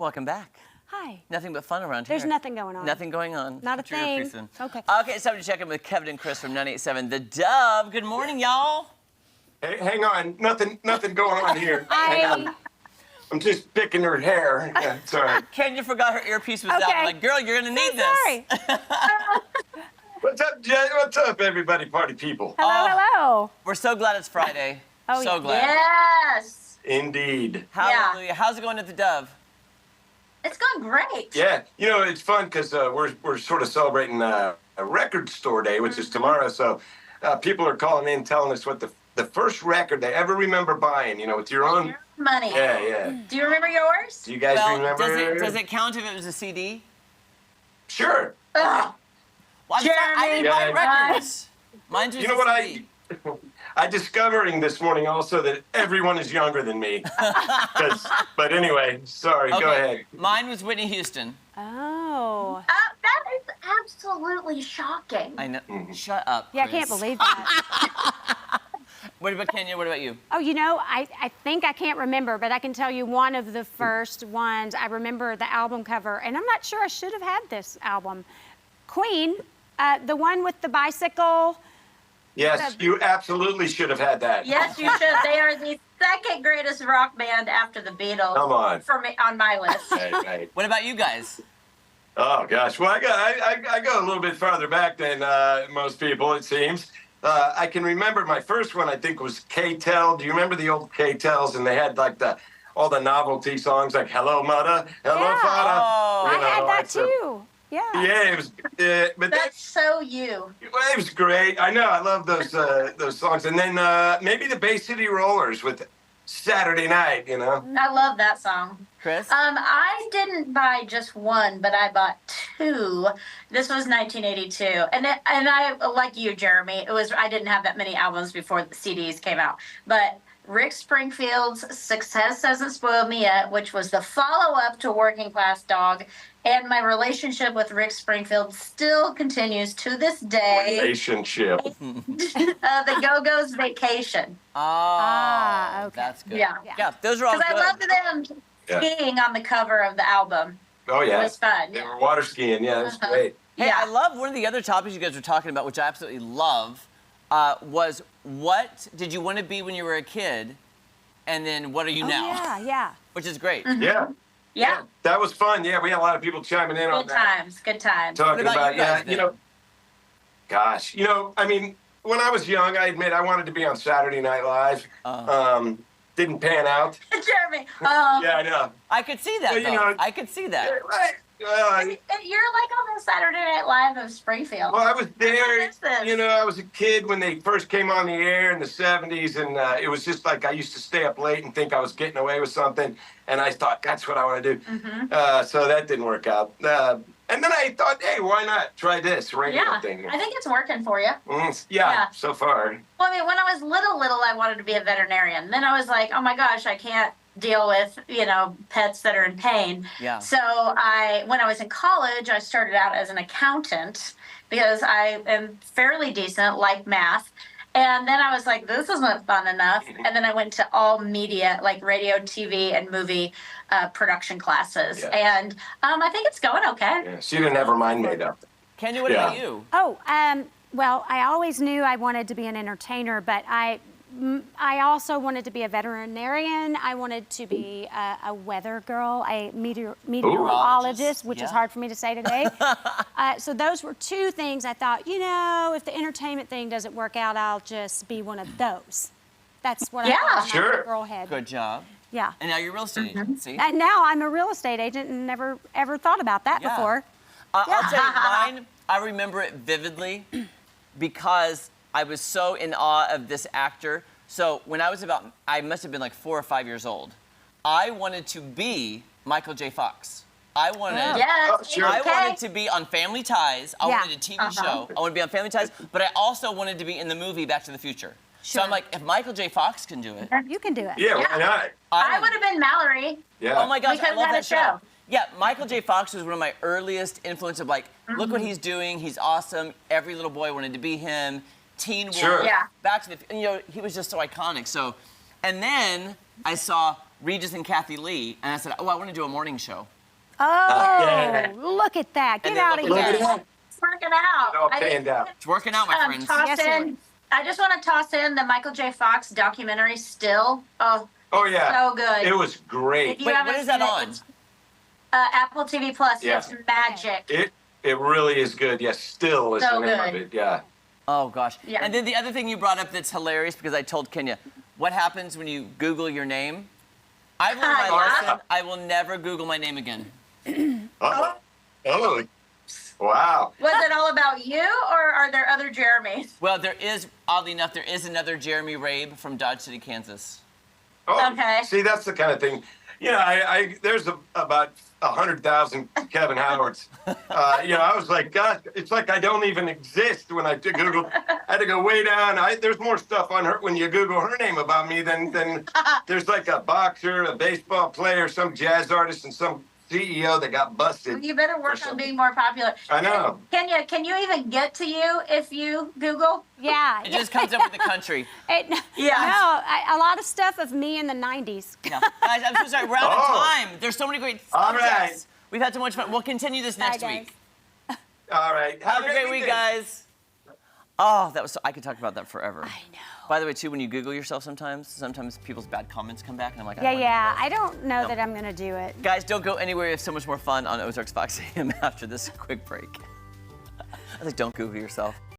Welcome back. Hi. Nothing but fun around here. There's nothing going on. Nothing going on. Not a thing. Okay. Okay, it's time to check in with Kevin and Chris from 98.7 The Dove. Good morning, y'all. Hey, hang on. Nothing going on here. Hang on. I'm just picking her hair. Yeah, sorry. Kenya forgot her earpiece was out. I'm like, girl, you're gonna need this. Sorry. What's up, Jay? What's up, everybody, party people? Hello. We're so glad it's Friday. Oh, so yeah. glad. Yes. Indeed. Hallelujah. Yeah. How's it going at The Dove? It's going great. Yeah, you know, it's fun because we're sort of celebrating a record store day, which is tomorrow. So people are calling in telling us what the first record they ever remember buying, you know, with your own money. Yeah. Do you remember yours? Do you guys remember? Does it count if it was a CD? Sure. Ugh. Well, I didn't buy records. Mine's just you know what CD. I discovering this morning also that everyone is younger than me. But anyway, sorry, Okay. Go ahead. Mine was Whitney Houston. Oh. That is absolutely shocking. I know. Shut up. Yeah, I Chris. can't believe that. What about Kenya? What about you? Oh, you know, I think I can't remember, but I can tell you one of the first ones. I remember the album cover, and I'm not sure I should have had this album. Queen, the one with the bicycle. Yes, you absolutely should have had that. Yes, you should. They are the second greatest rock band after the Beatles. Come on. For me, on my list. Right. What about you guys? Oh gosh, well I go a little bit farther back than most people, it seems. I can remember my first one. I think was K-Tel. Do you remember the old K-Tels? And they had like all the novelty songs like "Hello Mudda," "Hello Yeah. Fada." Oh. I had that too. Yeah. Yeah, it was. But That's so you. it was great. I know. I love those songs. And then maybe the Bay City Rollers with "Saturday Night." You know. I love that song. Chris? I didn't buy just one, but I bought two. This was 1982, and I like you, Jeremy. I didn't have that many albums before the CDs came out, but Rick Springfield's "Success Hasn't Spoiled Me Yet," which was the follow-up to "Working Class Dog," and my relationship with Rick Springfield still continues to this day. Relationship. The Go-Go's "Vacation." Ah, okay. That's good. Yeah. Yeah, those are all good. Because I loved them skiing on the cover of the album. Oh yeah. It was fun. They were water skiing. Yeah, it was great. Hey, Yeah. I love one of the other topics you guys were talking about, which I absolutely love, was what did you want to be when you were a kid, and then what are you now? Yeah. Which is great. Yeah. That was fun. Yeah, we had a lot of people chiming in on Good that. times. Good times. Talking What about you guys, you know, gosh, you know, I mean, when I was young, I admit I wanted to be on Saturday Night Live. Didn't pan out. Jeremy. Yeah, I know. I could see that, Well, you though. know- I could see that. Right. You're like on the Saturday Night Live of Springfield. Well, I was there. What is this? You know, I was a kid when they first came on the air in the 70s, and it was just like I used to stay up late and think I was getting away with something, and I thought, that's what I want to do. So that didn't work out. And then I thought, hey, why not try this radio Yeah, thing? I think it's working for you. Yeah, so far. Well, I mean, when I was little, I wanted to be a veterinarian. Then I was like, oh my gosh, I can't deal with, pets that are in pain. Yeah. So when I was in college, I started out as an accountant because I am fairly decent, like math. And then I was like, this isn't fun enough. And then I went to all media, like radio, TV, and movie production classes. Yeah. And I think it's going okay. Yeah, she didn't have her mind made up. Kenya, what about you? Oh, well, I always knew I wanted to be an entertainer, but I also wanted to be a veterinarian. I wanted to be a weather girl, a meteorologist, which is hard for me to say today. So those were two things I thought, if the entertainment thing doesn't work out, I'll just be one of those. That's what I thought in my sure. girl head. Good job. Yeah. And now you're a real estate agent, see? And now I'm a real estate agent and never ever thought about that Yeah. before. I'll tell you mine, I remember it vividly because I was so in awe of this actor. So when I must have been like 4 or 5 years old, I wanted to be Michael J. Fox. I wanted to be on Family Ties. I wanted a TV show. I wanted to be on Family Ties, but I also wanted to be in the movie Back to the Future. So I'm like, if Michael J. Fox can do it, You can do it. Yeah, why not? I would have been Mallory. Yeah. Oh my gosh, Because I love we had that a show. show. Yeah, Michael J. Fox was one of my earliest influences of like, look what he's doing. He's awesome. Every little boy wanted to be him. Teen Wolf. Sure. Yeah. Back to the, he was just so iconic. So, and then I saw Regis and Kathy Lee, and I said, oh, I want to do a morning show. Oh, look at that. Get And then out of look at here. that. It's working out. It all panned out. It's working out, my friends. Toss Yes, it in. I just want to toss in the Michael J. Fox documentary. Still, Oh yeah. so good. It was great. If you Wait, haven't what is that seen it, on? it's, Apple TV Plus. Yeah. It's magic. It really is good. Yes, still listening good. of it. Yeah. Oh, gosh. Yeah. And then the other thing you brought up that's hilarious, because I told Kenya, what happens when you Google your name? I've learned my Yeah. lesson. I will never Google my name again. Oh. Oh. Wow. Was it all about you, or are there other Jeremys? Well, there is, oddly enough, there is another Jeremy Rabe from Dodge City, Kansas. Oh, Okay. See, that's the kind of thing. You know, there's about 100,000 Kevin Howards. I was like, God, it's like I don't even exist when I Googled. I had to go way down. There's more stuff on her when you Google her name about me than there's like a boxer, a baseball player, some jazz artist, and some CEO that got busted. You better work on being more popular. I know. Kenya, can you even get to you if you Google? Yeah. It just comes up with the country. No, a lot of stuff of me in the 90s. Yeah. Guys, I'm so sorry. We're out of Oh. time. There's so many great All subjects. right. We've had so much fun. We'll continue this next guys. week. All right. Have a great week, guys. Oh, that was I could talk about that forever. I know. By the way, too, when you Google yourself sometimes people's bad comments come back, and I'm like, I Yeah, don't yeah. want I don't know No. that I'm going to do it. Guys, don't go anywhere. We have so much more fun on Ozarks Fox AM after this quick break. I was like, don't Google yourself.